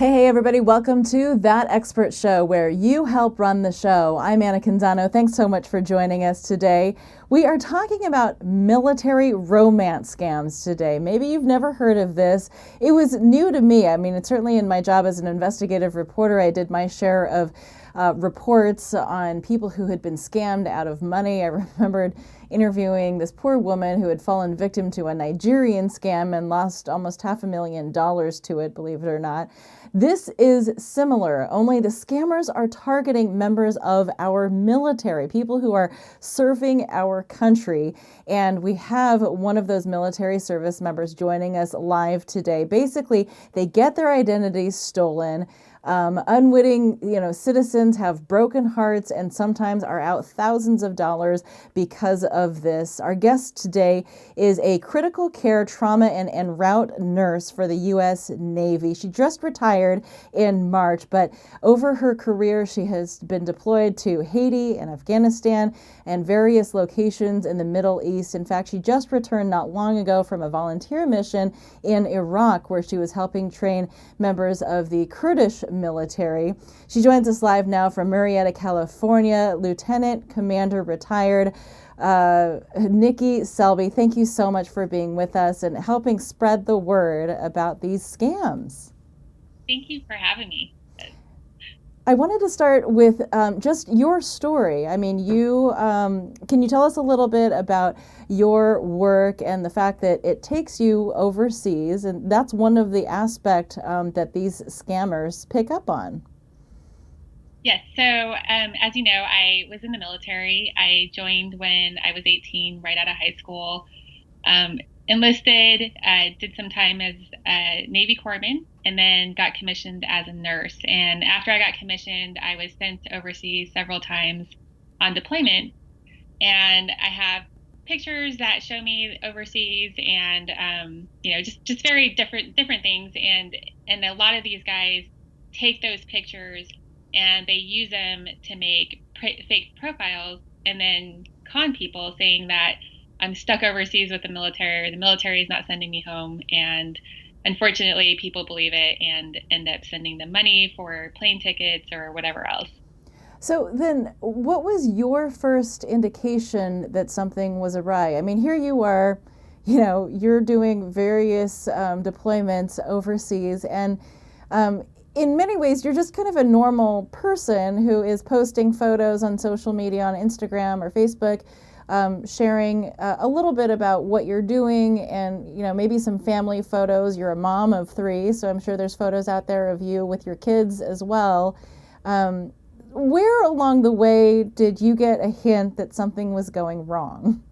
Hey, everybody, welcome to That Expert Show, where you help run the show. I'm Anna Canzano. Thanks so much for joining us today. We are talking about military romance scams today. Maybe you've never heard of this. It was new to me. I mean, it's certainly in my job as an investigative reporter, I did my share of reports on people who had been scammed out of money. I remembered interviewing this poor woman who had fallen victim to a Nigerian scam and lost almost $500,000 to it, believe it or not. This is similar, only the scammers are targeting members of our military, people who are serving our country. And we have one of those military service members joining us live today. Basically, they get their identities stolen. Unwitting, citizens have broken hearts and sometimes are out thousands of dollars because of this. Our guest today is a critical care trauma and en route nurse for the U.S. Navy. She just retired in March, but over her career, she has been deployed to Haiti and Afghanistan and various locations in the Middle East. In fact, she just returned not long ago from a volunteer mission in Iraq, where she was helping train members of the Kurdish military. She joins us live now from Murrieta, California, Lieutenant Commander retired Nikki Selby. Thank you so much for being with us and helping spread the word about these scams. Thank you for having me. I wanted to start with just your story. I mean, can you tell us a little bit about your work and the fact that it takes you overseas, and that's one of the aspects that these scammers pick up on. Yes. So, as you know, I was in the military. I joined when I was 18, right out of high school. Enlisted, did some time as a Navy corpsman, and then got commissioned as a nurse. And after I got commissioned, I was sent overseas several times on deployment. And I have pictures that show me overseas, and just very different things. And a lot of these guys take those pictures and they use them to make fake profiles and then con people, saying that I'm stuck overseas with the military, or the military is not sending me home. And unfortunately, people believe it and end up sending them money for plane tickets or whatever else. So then, what was your first indication that something was awry? I mean, here you are, you're doing various deployments overseas, and in many ways, you're just kind of a normal person who is posting photos on social media, on Instagram or Facebook, sharing a little bit about what you're doing, and maybe some family photos. You're a mom of 3, so I'm sure there's photos out there of you with your kids as well. Where along the way did you get a hint that something was going wrong?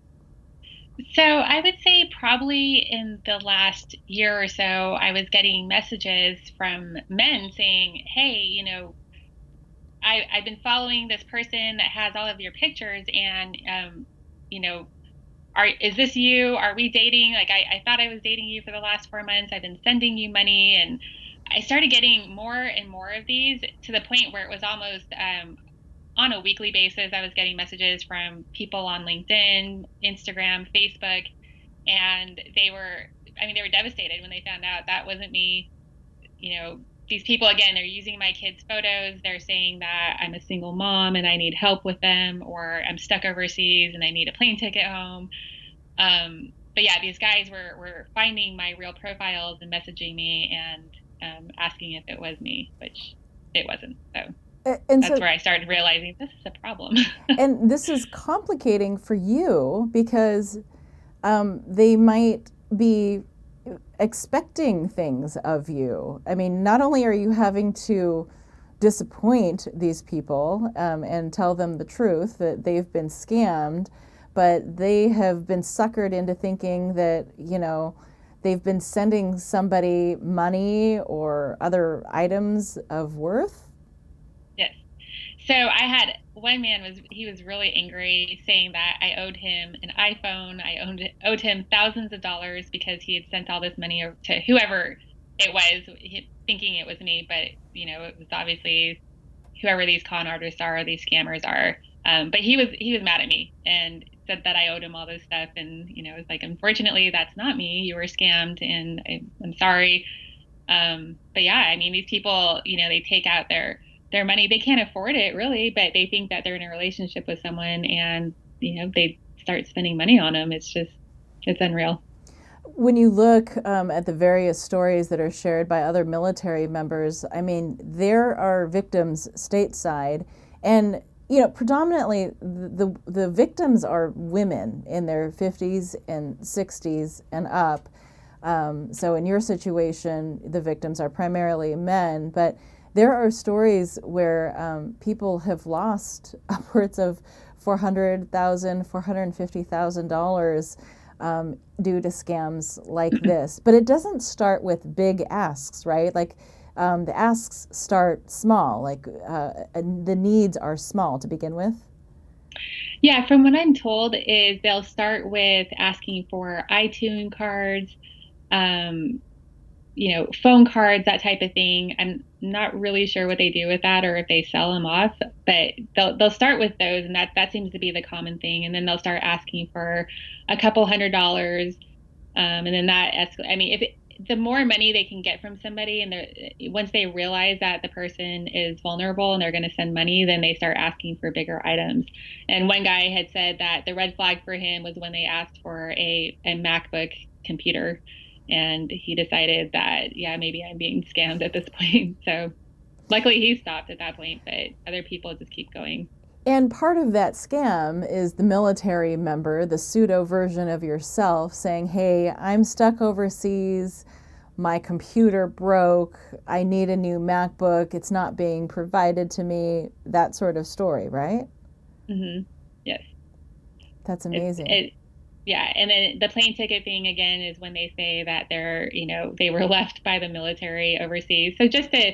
So I would say probably in the last year or so, I was getting messages from men saying, "Hey, I've been following this person that has all of your pictures, and you know, is this you? Are we dating? Like, I thought I was dating you for the last 4 months. I've been sending you money." And I started getting more and more of these, to the point where it was almost on a weekly basis. I was getting messages from people on LinkedIn, Instagram, Facebook, and they were devastated when they found out that wasn't me. These people, again, they're using my kids' photos. They're saying that I'm a single mom and I need help with them, or I'm stuck overseas and I need a plane ticket home. But yeah, these guys were finding my real profiles and messaging me and asking if it was me, which it wasn't. So And that's so, where I started realizing this is a problem. and this is complicating for you because they might be expecting things of you. I mean, not only are you having to disappoint these people and tell them the truth that they've been scammed, but they have been suckered into thinking that, they've been sending somebody money or other items of worth. Yes. So I had one man, he was really angry, saying that I owed him an iPhone. I owed him thousands of dollars because he had sent all this money to whoever it was, thinking it was me, but it was obviously whoever these con artists are, these scammers are. But he was mad at me and said that I owed him all this stuff, and it's like, unfortunately, that's not me. You were scammed, and I'm sorry. But yeah, I mean, these people, they take out their money. They can't afford it really, but they think that they're in a relationship with someone and, they start spending money on them. It's unreal. When you look at the various stories that are shared by other military members, I mean, there are victims stateside, and predominantly the victims are women in their 50s and 60s and up. So in your situation, the victims are primarily men, but there are stories where people have lost upwards of $450,000 due to scams like this. But it doesn't start with big asks, right? Like the asks start small, like the needs are small to begin with. Yeah, from what I'm told is they'll start with asking for iTunes cards, um, phone cards, that type of thing. I'm not really sure what they do with that or if they sell them off, but they'll start with those, and that seems to be the common thing. And then they'll start asking for a couple $100s, and then that escalates. I mean, the more money they can get from somebody, and once they realize that the person is vulnerable and they're going to send money, then they start asking for bigger items. And one guy had said that the red flag for him was when they asked for a MacBook computer, and he decided that, yeah, maybe I'm being scammed at this point. So luckily he stopped at that point, but other people just keep going. And part of that scam is the military member, the pseudo version of yourself, saying, hey, I'm stuck overseas. My computer broke. I need a new MacBook. It's not being provided to me. That sort of story, right? Mm-hmm. Yes. That's It, amazing. it, yeah. And then the plane ticket thing again is when they say that they were left by the military overseas. So just to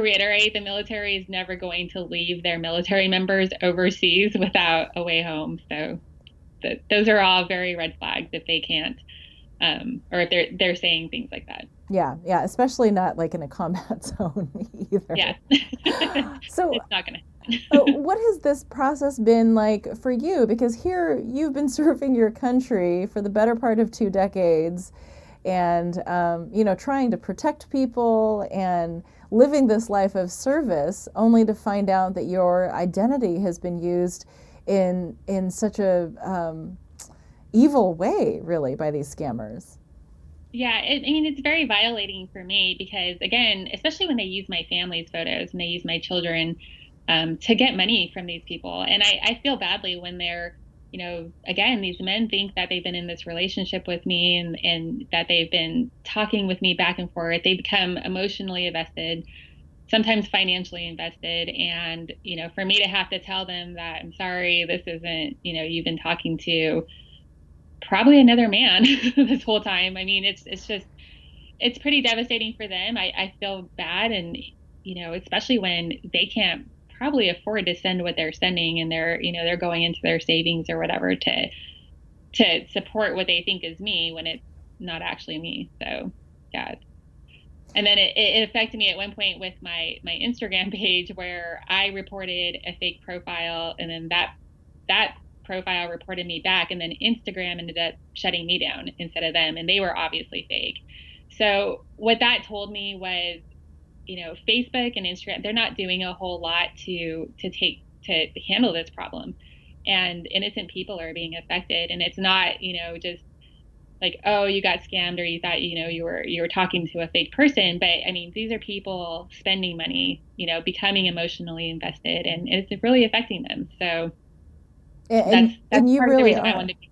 reiterate, the military is never going to leave their military members overseas without a way home. So those are all very red flags if they can't, or if they're saying things like that. Yeah, yeah, especially not like in a combat zone Yeah. either. So, It's not going to. what has this process been like for you? Because here you've been serving your country for the better part of 2 decades, and trying to protect people and living this life of service, only to find out that your identity has been used in such a evil way, really, by these scammers. Yeah, I mean, it's very violating for me because, again, especially when they use my family's photos and they use my children to get money from these people. And I feel badly when they're, again, these men think that they've been in this relationship with me and that they've been talking with me back and forth. They become emotionally invested, sometimes financially invested. And, for me to have to tell them that I'm sorry, this isn't, you've been talking to probably another man this whole time. I mean, it's just it's pretty devastating for them. I feel bad, and especially when they can't probably afford to send what they're sending, and they're going into their savings or whatever to support what they think is me when it's not actually me. So yeah. And then it affected me at one point with my Instagram page where I reported a fake profile, and then that profile reported me back, and then Instagram ended up shutting me down instead of them, and they were obviously fake. So what that told me was, Facebook and Instagram, they're not doing a whole lot to handle this problem, and innocent people are being affected, and it's not, just like, oh, you got scammed or you thought, you were talking to a fake person. But I mean, these are people spending money, becoming emotionally invested, and it's really affecting them. So that's And you part of the really reason I are. wanted to be.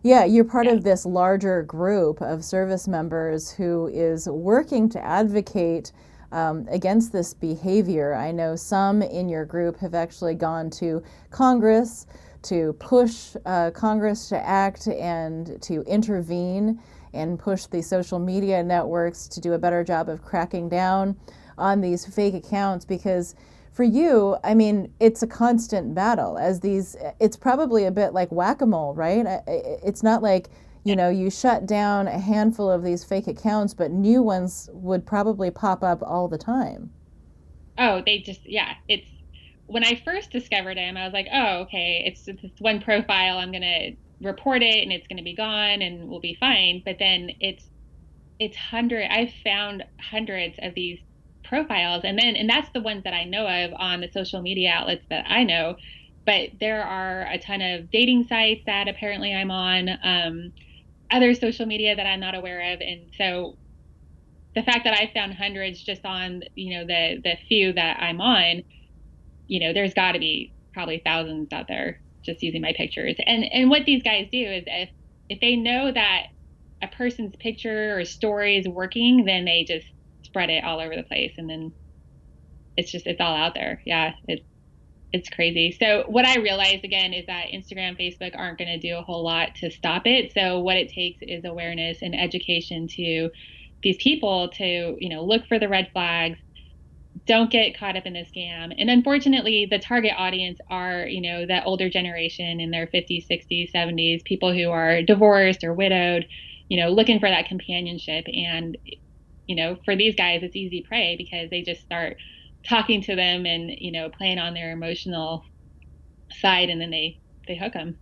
Yeah, you're part Yeah. of this larger group of service members who is working to advocate against this behavior. I know some in your group have actually gone to Congress to push Congress to act and to intervene and push the social media networks to do a better job of cracking down on these fake accounts, because for you, I mean, it's a constant battle as these, it's probably a bit like whack-a-mole, right? It's not like, you shut down a handful of these fake accounts, but new ones would probably pop up all the time. Oh, they just, yeah, it's when I first discovered him, I was like, oh, okay, it's just this one profile. I'm going to report it and it's going to be gone and we'll be fine. But then I've found hundreds of these profiles, and that's the ones that I know of on the social media outlets that I know. But there are a ton of dating sites that apparently I'm on, other social media that I'm not aware of. And so the fact that I found hundreds just on, the few that I'm on, there's got to be probably thousands out there just using my pictures. And what these guys do is if they know that a person's picture or story is working, then they just spread it all over the place, and then it's all out there. Yeah, it's crazy. So what I realized again is that Instagram, Facebook aren't going to do a whole lot to stop it. So what it takes is awareness and education to these people to, look for the red flags, don't get caught up in the scam. And unfortunately, the target audience are, that older generation in their 50s, 60s, 70s, people who are divorced or widowed, looking for that companionship. And, for these guys, it's easy prey because they just start talking to them and, playing on their emotional side, and then they hook them.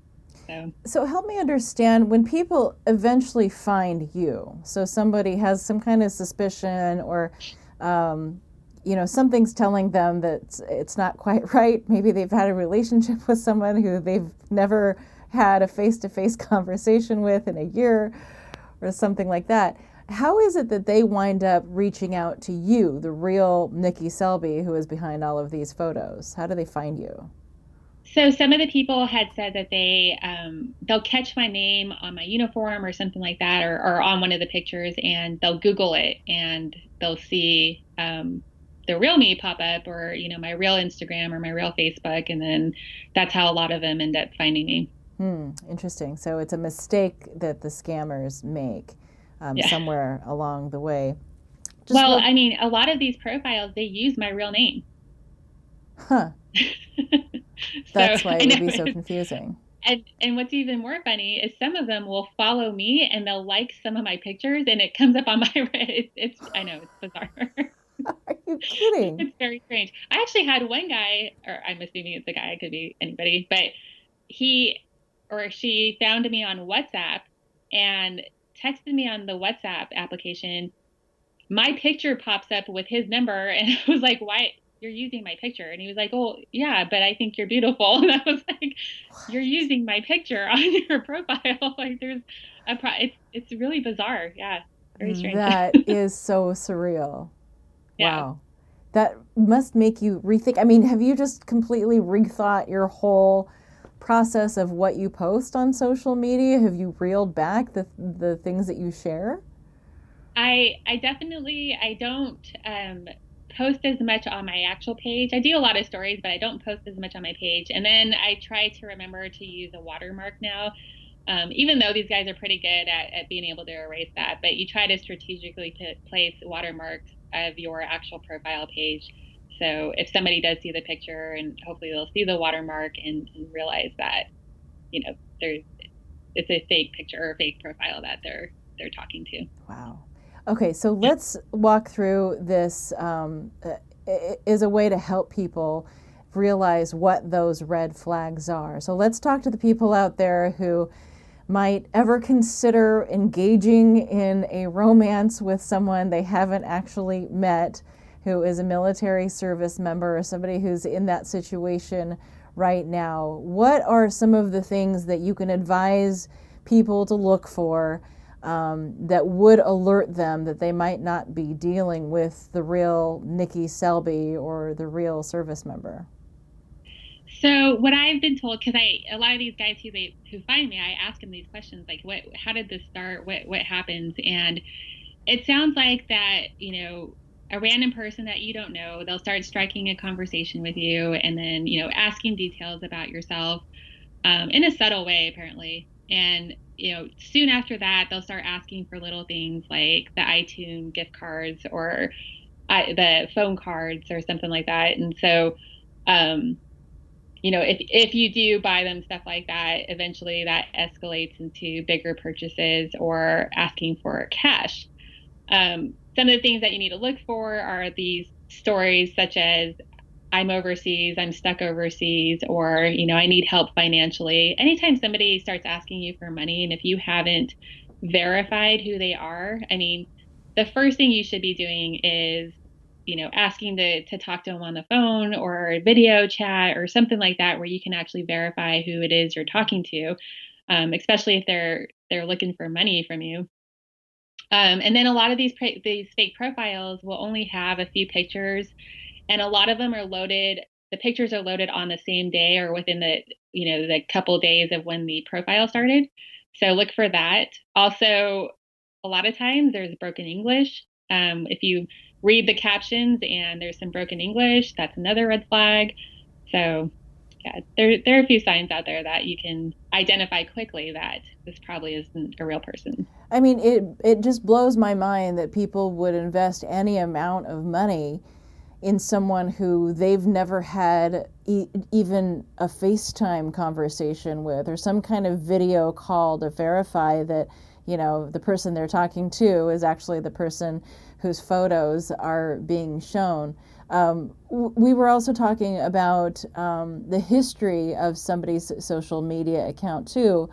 So help me understand when people eventually find you. So somebody has some kind of suspicion, or something's telling them that it's not quite right. Maybe they've had a relationship with someone who they've never had a face-to-face conversation with in a year or something like that. How is it that they wind up reaching out to you, the real Nikki Selby, who is behind all of these photos? How do they find you? So some of the people had said that they'll catch my name on my uniform or something like that, or on one of the pictures, and they'll Google it and they'll see the real me pop up, or my real Instagram or my real Facebook, and then that's how a lot of them end up finding me. Interesting. So it's a mistake that the scammers make Yeah. somewhere along the way. Well, I mean, a lot of these profiles, they use my real name. Huh. So That's why I it would know be so confusing. And what's even more funny is some of them will follow me and they'll like some of my pictures, and it comes up on my it's I know, it's bizarre. Are you kidding? It's very strange. I actually had one guy, or I'm assuming it's a guy, it could be anybody, but he or she found me on WhatsApp and texted me on the WhatsApp application. My picture pops up with his number, and I was like, why you're using my picture? And he was like, oh yeah, but I think you're beautiful. And I was like, you're using my picture on your profile. Like there's it's really bizarre. Yeah, very strange. That is so surreal. Yeah. Wow. That must make you rethink. I mean, have you just completely rethought your whole process of what you post on social media? Have you reeled back the things that you share? I definitely I don't post as much on my actual page. I do a lot of stories, but I don't post as much on my page. And then I try to remember to use a watermark now. Even though these guys are pretty good at being able to erase that, but you try to strategically place watermarks of your actual profile page. So if somebody does see the picture, and hopefully they'll see the watermark and realize that, there's it's a fake picture or a fake profile that they're talking to. Wow. Okay, so let's walk through this as a way to help people realize what those red flags are. So let's talk to the people out there who might ever consider engaging in a romance with someone they haven't actually met, who is a military service member or somebody who's in that situation right now. What are some of the things that you can advise people to look for that would alert them that they might not be dealing with the real Nikki Selby or the real service member? So what I've been told, because a lot of these guys who find me, I ask them these questions like, how did this start? What happens? And it sounds like that, a random person that you don't know, they'll start striking a conversation with you, and then, asking details about yourself, in a subtle way, apparently. And, soon after that, they'll start asking for little things like the iTunes gift cards, or the phone cards or something like that. And so, um, if you do buy them stuff like that, eventually that escalates into bigger purchases or asking for cash. Some of the things that you need to look for are these stories such as, I'm overseas, I'm stuck overseas, or, I need help financially. Anytime somebody starts asking you for money, and if you haven't verified who they are, I mean, the first thing you should be doing is, asking to talk to them on the phone or video chat or something like that, where you can actually verify who it is you're talking to, especially if they're looking for money from you. And then a lot of these fake profiles will only have a few pictures, and a lot of them are loaded. The pictures are loaded on the same day or within the couple days of when the profile started. So look for that. Also, a lot of times there's broken English. If you read the captions and there's some broken English, that's another red flag. So yeah, there are a few signs out there that you can identify quickly that this probably isn't a real person. I mean, it just blows my mind that people would invest any amount of money in someone who they've never had even a FaceTime conversation with, or some kind of video call to verify that, the person they're talking to is actually the person whose photos are being shown. We were also talking about the history of somebody's social media account too.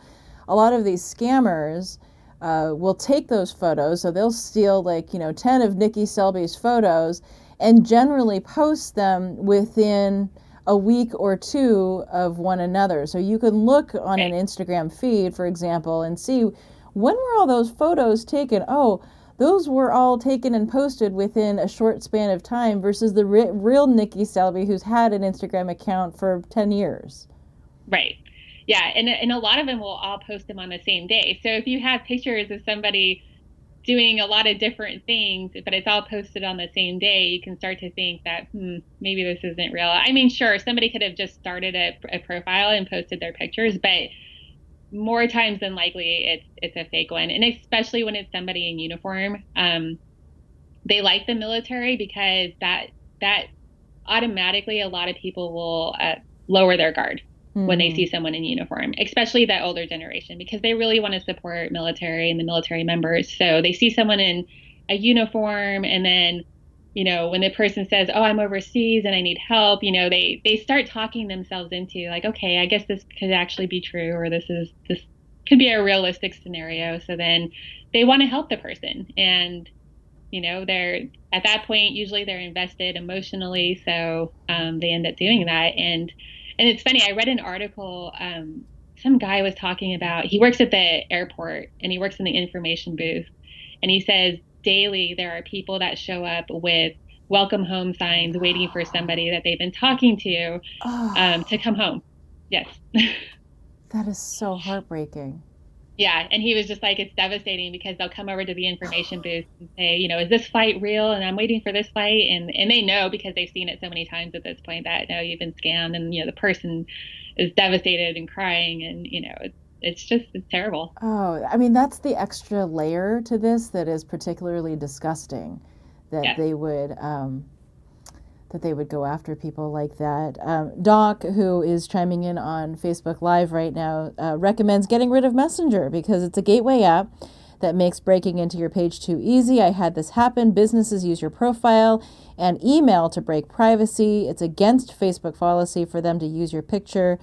A lot of these scammers will take those photos, so they'll steal 10 of Nikki Selby's photos and generally post them within a week or two of one another. So you can look on an Instagram feed, for example, and see, when were all those photos taken? Oh, those were all taken and posted within a short span of time versus the real Nikki Selby, who's had an Instagram account for 10 years. Right. Yeah. And a lot of them will all post them on the same day. So if you have pictures of somebody doing a lot of different things, but it's all posted on the same day, you can start to think that, maybe this isn't real. I mean, sure, somebody could have just started a profile and posted their pictures, but more times than likely it's a fake one. And especially when it's somebody in uniform. They like the military because that automatically, a lot of people will lower their guard when they see someone in uniform, especially that older generation, because they really want to support military and the military members. So they see someone in a uniform, and then, when the person says, "Oh, I'm overseas and I need help," they start talking themselves into like, okay, I guess this could actually be true, or this could be a realistic scenario. So then they want to help the person, and they're at that point, usually they're invested emotionally. So they end up doing that. And it's funny, I read an article. Some guy was talking about, he works at the airport and he works in the information booth. And he says daily there are people that show up with welcome home signs waiting for somebody that they've been talking to come home. Yes. That is so heartbreaking. Yeah, and he was just like, it's devastating because they'll come over to the information booth and say, is this flight real? And I'm waiting for this flight. And they know, because they've seen it so many times at this point, that, no, you've been scammed. And, the person is devastated and crying. And, it's terrible. Oh, I mean, that's the extra layer to this that is particularly disgusting, that Yes. they would go after people like that. Doc, who is chiming in on Facebook Live right now, recommends getting rid of Messenger because it's a gateway app that makes breaking into your page too easy. I had this happen. Businesses use your profile and email to break privacy. It's against Facebook policy for them to use your picture.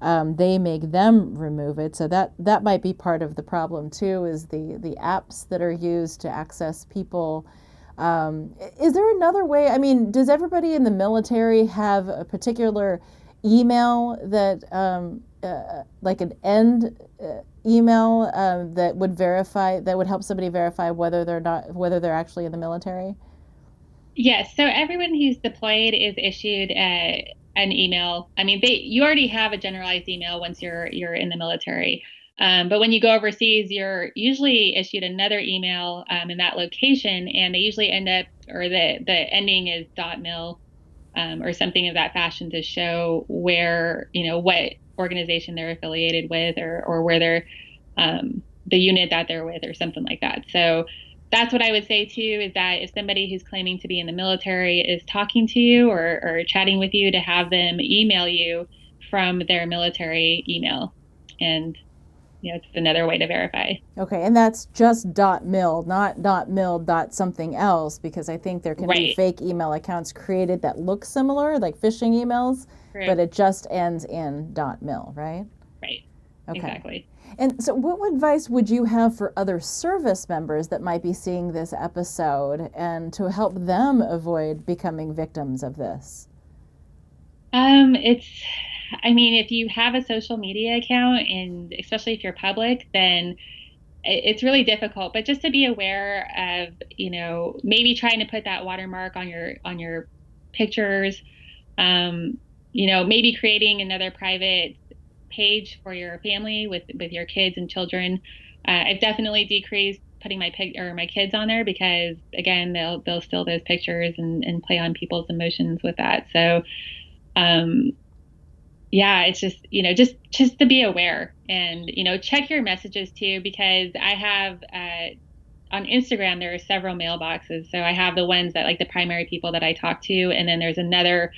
They make them remove it. So that might be part of the problem too, is the apps that are used to access people. Is there another way? I mean, does everybody in the military have a particular email that, like an end email that would help somebody verify whether they're actually in the military? Yes. So everyone who's deployed is issued an email. I mean, you already have a generalized email once you're in the military. But when you go overseas, you're usually issued another email in that location, and they usually end up, or the ending is .mil or something of that fashion, to show where, what organization they're affiliated with, or where they're the unit that they're with, or something like that. So that's what I would say too, is that if somebody who's claiming to be in the military is talking to you or chatting with you, to have them email you from their military email. And it's another way to verify. Okay, and that's just .mil, not .mil something else, because I think there can be fake email accounts created that look similar, like phishing emails, but it just ends in .mil, right? Right. Okay. Exactly. And so, what advice would you have for other service members that might be seeing this episode and to help them avoid becoming victims of this? It's, I mean, if you have a social media account, and especially if you're public, then it's really difficult. But just to be aware of, maybe trying to put that watermark on your pictures. Um, maybe creating another private page for your family with your kids and children. I've definitely decreased putting my kids on there because again they'll steal those pictures and play on people's emotions with that. So um, yeah, it's just just to be aware and check your messages too, because I have on Instagram there are several mailboxes. So I have the ones that like the primary people that I talk to, and then there's another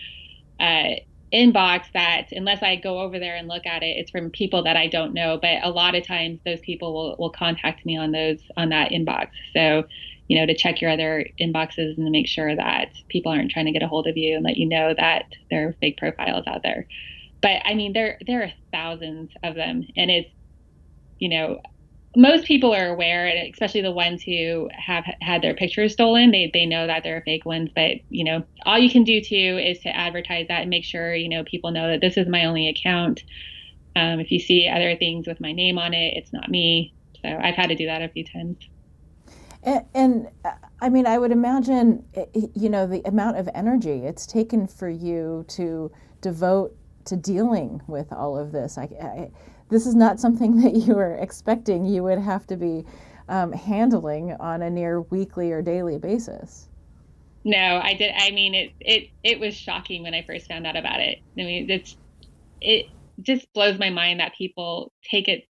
uh, inbox that unless I go over there and look at it, it's from people that I don't know. But a lot of times those people will contact me on that inbox. So, to check your other inboxes and to make sure that people aren't trying to get a hold of you and let you know that there are fake profiles out there. But I mean, there are thousands of them, and it's you know most people are aware, especially the ones who have had their pictures stolen. They know that they're fake ones, but all you can do too is to advertise that and make sure people know that this is my only account. If you see other things with my name on it, it's not me. So I've had to do that a few times. And I mean, I would imagine, the amount of energy it's taken for you to devote to dealing with all of this. This is not something that you were expecting you would have to be handling on a near weekly or daily basis. No, I did. I mean, it was shocking when I first found out about it. I mean, it just blows my mind that people take it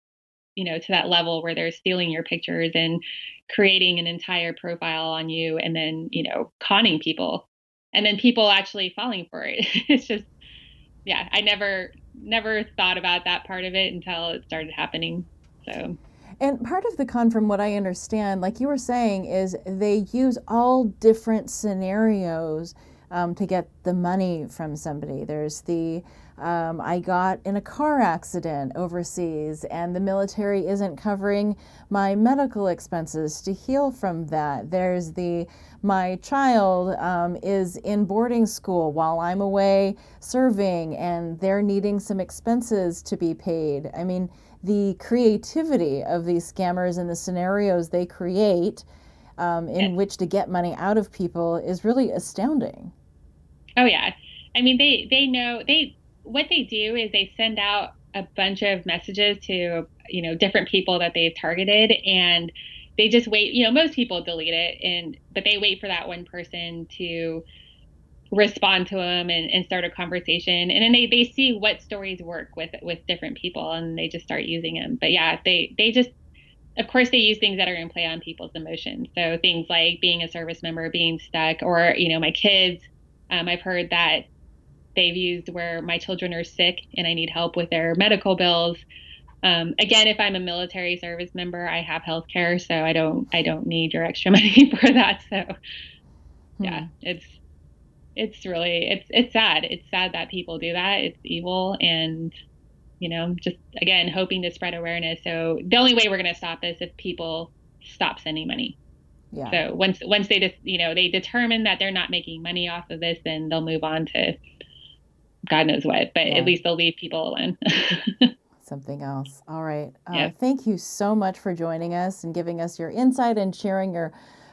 to that level where they're stealing your pictures and creating an entire profile on you and then, conning people and then people actually falling for it. It's just, yeah, I never thought about that part of it until it started happening. So, And part of the con, from what I understand, like you were saying, is they use all different scenarios to get the money from somebody. There's the I got in a car accident overseas and the military isn't covering my medical expenses to heal from that. There's the my child is in boarding school while I'm away serving and they're needing some expenses to be paid. I mean, the creativity of these scammers and the scenarios they create in which to get money out of people is really astounding. oh yeah. I mean, they know what they do is they send out a bunch of messages to, different people that they've targeted, and they just wait, most people delete it, but they wait for that one person to respond to them and start a conversation. And then they see what stories work with different people and they just start using them. But yeah, they just, of course, they use things that are going to play on people's emotions. So things like being a service member, being stuck, or, my kids. I've heard that they've used where my children are sick and I need help with their medical bills. Again, if I'm a military service member, I have health care, so I don't need your extra money for that. So yeah, Hmm. it's really it's sad. It's sad that people do that. It's evil, and just again hoping to spread awareness. So the only way we're going to stop this if people stop sending money. Yeah. So once they just they determine that they're not making money off of this, then they'll move on to God knows what. But at Yeah. least they'll leave people alone. Something else. All right. Yep. Thank you so much for joining us and giving us your insight and sharing your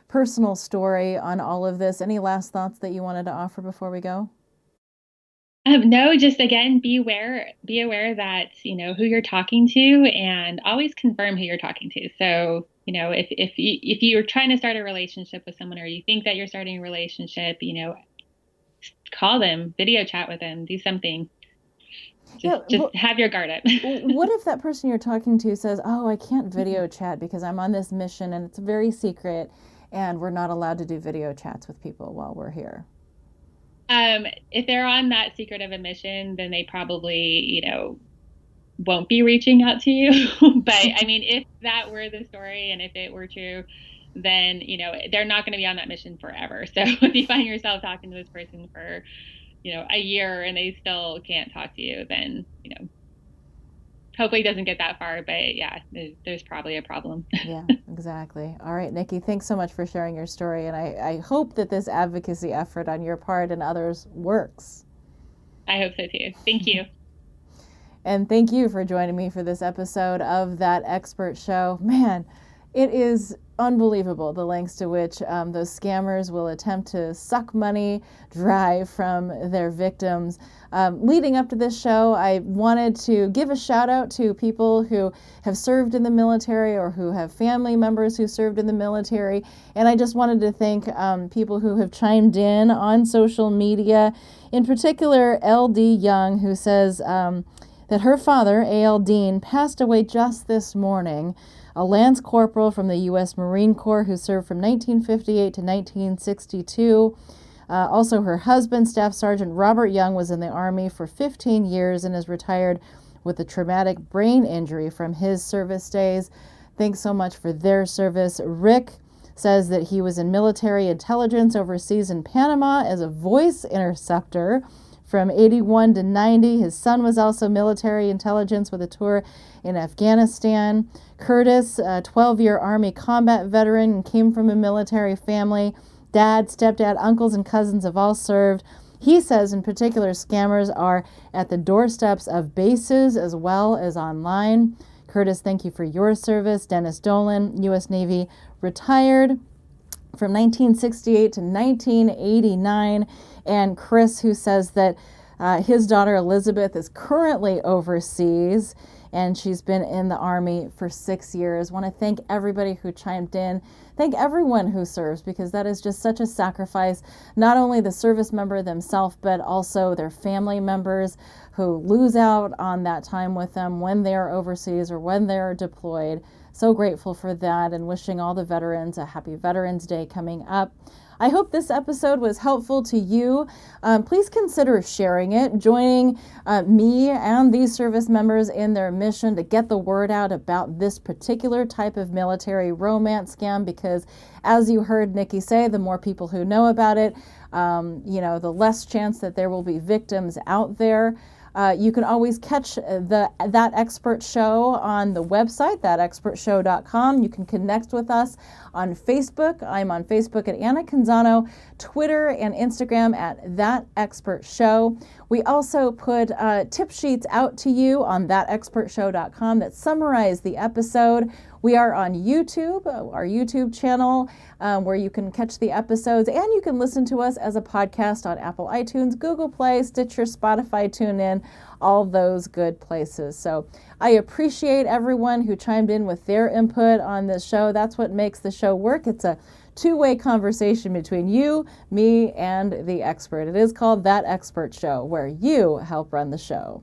personal story on all of this. Any last thoughts that you wanted to offer before we go? No, just again, be aware that, who you're talking to and always confirm who you're talking to. So, if you're trying to start a relationship with someone or you think that you're starting a relationship, call them, video chat with them, do something. Just Yeah, just but have your guard up. what if that person you're talking to says, "Oh, I can't video chat because I'm on this mission and it's very secret and we're not allowed to do video chats with people while we're here." If they're on that secret of a mission, then they probably, won't be reaching out to you. But I mean, if that were the story and if it were true, then, they're not going to be on that mission forever. So if you find yourself talking to this person for, a year and they still can't talk to you, then, hopefully it doesn't get that far, but yeah, there's probably a problem. Yeah, exactly. All right, Nikki, thanks so much for sharing your story. And I hope that this advocacy effort on your part and others works. I hope so too. Thank you. And thank you for joining me for this episode of That Expert Show. Man, it is unbelievable the lengths to which those scammers will attempt to suck money dry from their victims. Leading up to this show, I wanted to give a shout out to people who have served in the military or who have family members who served in the military. And I just wanted to thank people who have chimed in on social media, in particular, LD Young, who says that her father, A.L. Dean, passed away just this morning, a Lance Corporal from the U.S. Marine Corps who served from 1958 to 1962. Also, her husband, Staff Sergeant Robert Young, was in the Army for 15 years and is retired with a traumatic brain injury from his service days. Thanks so much for their service. Rick says that he was in military intelligence overseas in Panama as a voice interceptor from 81 to 90. His son was also military intelligence with a tour in Afghanistan. Curtis, a 12-year Army combat veteran, and came from a military family. Dad, stepdad, uncles, and cousins have all served. He says, in particular, scammers are at the doorsteps of bases as well as online. Curtis, thank you for your service. Dennis Dolan, U.S. Navy, retired from 1968 to 1989. And Chris, who says that his daughter Elizabeth is currently overseas and she's been in the Army for 6 years. Want to thank everybody who chimed in. Thank everyone who serves, because that is just such a sacrifice, not only the service member themselves, but also their family members who lose out on that time with them when they're overseas or when they're deployed. So grateful for that, and wishing all the veterans a happy Veterans Day coming up. I hope this episode was helpful to you. Please consider sharing it, joining me and these service members in their mission to get the word out about this particular type of military romance scam, because as you heard Nikki say, the more people who know about it, the less chance that there will be victims out there. You can always catch That Expert Show on the website, thatexpertshow.com. You can connect with us on Facebook. I'm on Facebook at Anna Canzano, Twitter and Instagram at That Expert Show. We also put tip sheets out to you on thatexpertshow.com that summarize the episode. We are on YouTube, our YouTube channel, where you can catch the episodes, and you can listen to us as a podcast on Apple iTunes, Google Play, Stitcher, Spotify, TuneIn, all those good places. So I appreciate everyone who chimed in with their input on this show. That's what makes the show work. It's a two-way conversation between you, me, and the expert. It is called That Expert Show, where you help run the show.